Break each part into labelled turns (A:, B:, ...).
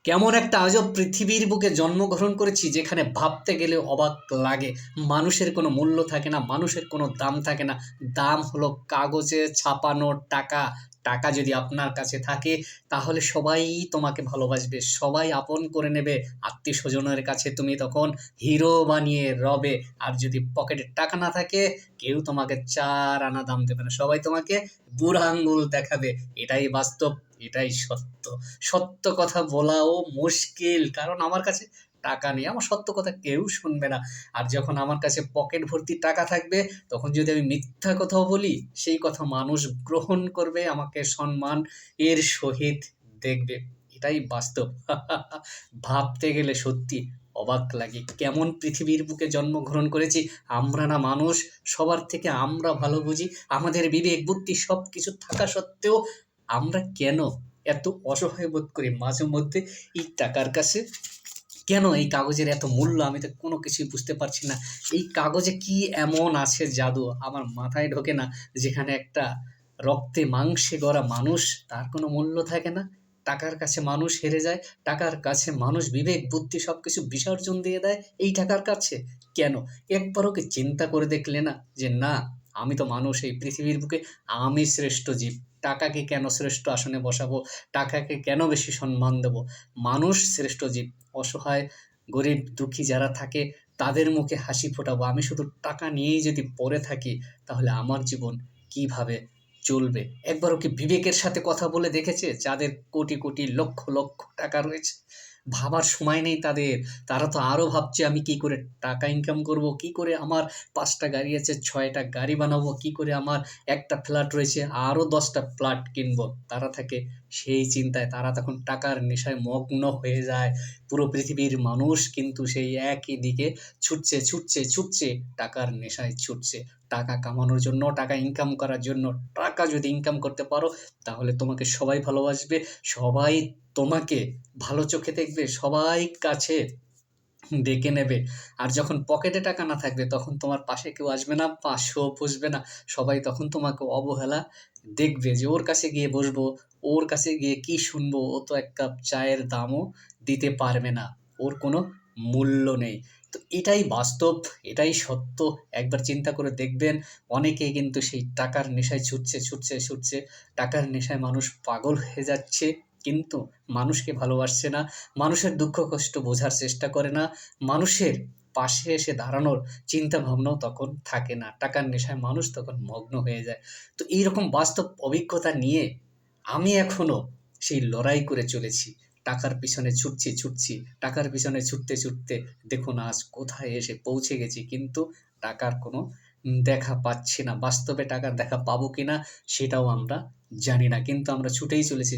A: কেমন একটা আজব পৃথিবীর বুকে জন্মগ্রহণ করেছি যেখানে ভাবতে গেলে অবাক লাগে। মানুষের কোনো মূল্য থাকে না, মানুষের কোনো দাম থাকে না। দাম হলো কাগজে ছাপানো টাকা। টাকা যদি আপনার কাছে থাকে তাহলে সবাই তোমাকে ভালোবাসবে, সবাই আপন করে নেবে। আত্মীয় স্বজনের কাছে তুমি তখন হিরো বানিয়ে রবে। আর যদি পকেটে টাকা না থাকে, কেউ তোমাকে চার আনা দাম দেবে না, সবাই তোমাকে বুড়ো আঙ্গুল দেখাবে। এটাই বাস্তব, এটাই সত্য। সত্য কথা বলাও মুশকিল, কারণ আমার কাছে টাকা নেই, আমার সত্য কথা কেউ শুনবে না। আর যখন আমার কাছে পকেট ভর্তি টাকা থাকবে, তখন যদি আমি মিথ্যা কথাও বলি, সেই কথা মানুষ গ্রহণ করবে, আমাকে সম্মান এর সহিত দেখবে। এটাই বাস্তব। ভাবতে গেলে সত্যি অবাক লাগে, কেমন পৃথিবীর বুকে জন্মগ্রহণ করেছি আমরা। না মানুষ, সবার থেকে আমরা ভালো বুঝি। আমাদের বিবেক বুদ্ধি সবকিছু থাকা সত্ত্বেও আমরা কেন এত অসহায় বোধ করি মাঝে মধ্যে এই টাকার কাছে? কেন এই কাগজের এত মূল্য? আমি তো কোনো কিছুই বুঝতে পারছি না। এই কাগজে কি এমন আছে জাদু আমার মাথায় ঢোকে না, যেখানে একটা রক্তে মাংসে গড়া মানুষ, তার কোনো মূল্য থাকে না। টাকার কাছে মানুষ হেরে যায়, টাকার কাছে মানুষ বিবেক বুদ্ধি সবকিছু বিসর্জন দিয়ে দেয় এই টাকার কাছে। কেন? একবারও কি চিন্তা করে দেখলে না যে না, আমি তো মানুষ, এই পৃথিবীর বুকে আমি শ্রেষ্ঠ জীব। টাকাকে কেন শ্রেষ্ঠ আসনে বসাবো? টাকাকে কেন বেশি সম্মান দেবো? মানুষ শ্রেষ্ঠ জীব। অসহায়, গরিব, দুঃখী যারা থাকে তাদের মুখে হাসি ফোটাবো। আমি শুধু টাকা নিয়েই যদি পড়ে থাকি, তাহলে আমার জীবন কিভাবে চলবে? একবারও কি বিবেকের সাথে কথা বলে দেখেছে যাদের কোটি কোটি লক্ষ লক্ষ টাকা রয়েছে? ভাবার সময় নেই তাদের। তারা তো আরো ভাবছে আমি কি করে টাকা ইনকাম করব, কি করে আমার ৫টা গাড়ি আছে ৬টা গাড়ি বানাবো, কি করে আমার একটা ফ্ল্যাট রয়েছে আরো ১০টা ফ্ল্যাট কিনবো। তারা থাকে সেই চিন্তায়, তারা তখন টাকার নেশায় মগ্ন হয়ে যায়। পুরো পৃথিবীর মানুষ কিন্তু সেই একই দিকে ছুটছে, ছুটছে, ছুটছে, টাকার নেশায় ছুটছে। টাকা কামানোর জন্য, টাকা ইনকাম করার জন্য। টাকা যদি ইনকাম করতে পারো, তাহলে তোমাকে সবাই ভালোবাসবে, সবাই তোমাকে ভালো চোখে দেখবে, সবাই কাছে ডেকে নেবে। আর যখন পকেটে টাকা না থাকবে, তখন তোমার পাশে কেউ আসবে না, পাশেও বসবে না। সবাই তখন তোমাকে অবহেলা দেখবে, যে ওর কাছে গিয়ে বসবো, ওর কাছে গিয়ে কি শুনবো, ও তো ১ কাপ চায়ের দামও দিতে পারবে না। ওর কোনো মূল্য নেই। তো এটাই বাস্তব, এটাই সত্য। একবার চিন্তা করে দেখবেন, অনেকেই কিন্তু সেই টাকার নেশায় ছুটছে, ছুটছে, ছুটছে। টাকার নেশায় মানুষ পাগল হয়ে যাচ্ছে, কিন্তু মানুষকে ভালোবাসছে না, মানুষের দুঃখ কষ্ট বোঝার চেষ্টা করে না, মানুষের পাশে এসে দাঁড়ানোর চিন্তা ভাবনাও তখন থাকে না। টাকার নেশায় মানুষ তখন মগ্ন হয়ে যায়। তো এইরকম বাস্তব অভিজ্ঞতা নিয়ে আমি এখনো সেই লড়াই করে চলেছি। টাকার পিছনে ছুটছি, ছুটছি। টাকার পিছনে ছুটতে, ছুটতে দেখুন আজ কোথায় এসে পৌঁছে গেছি। কিন্তু টাকার কোনো দেখা পাচ্ছি না। বাস্তবে টাকার দেখা পাবো কিনা সেটাও আমরা জানি না। কিন্তু আমরা ছুটেই চলেছি,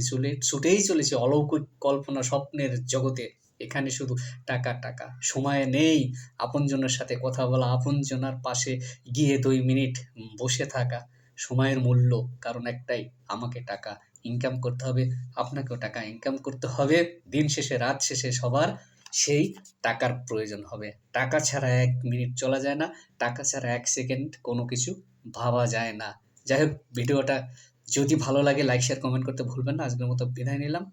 A: ছুটেই চলেছি অলৌকিক কল্পনা স্বপ্নের জগতে। এখানে শুধু টাকা, টাকা। সময় নেই আপনজনের সাথে কথা বলা, আপনজনার পাশে গিয়ে ২ মিনিট বসে থাকা। সময়ের মূল্য কারণ একটাই, আমাকে টাকা ইনকাম করতে হবে, আপনাকেও টাকা ইনকাম করতে হবে। দিন শেষে, রাত শেষে সবার সেই টাকার প্রয়োজন হবে। টাকা ছাড়া ১ মিনিট চলা যায় না, টাকা ছাড়া ১ সেকেন্ড কোনো কিছু ভাবা যায় না। যাই হোক, ভিডিওটা যদি ভালো লাগে লাইক, শেয়ার, কমেন্ট করতে ভুলবেন না। আজকের মতো বিদায় নিলাম।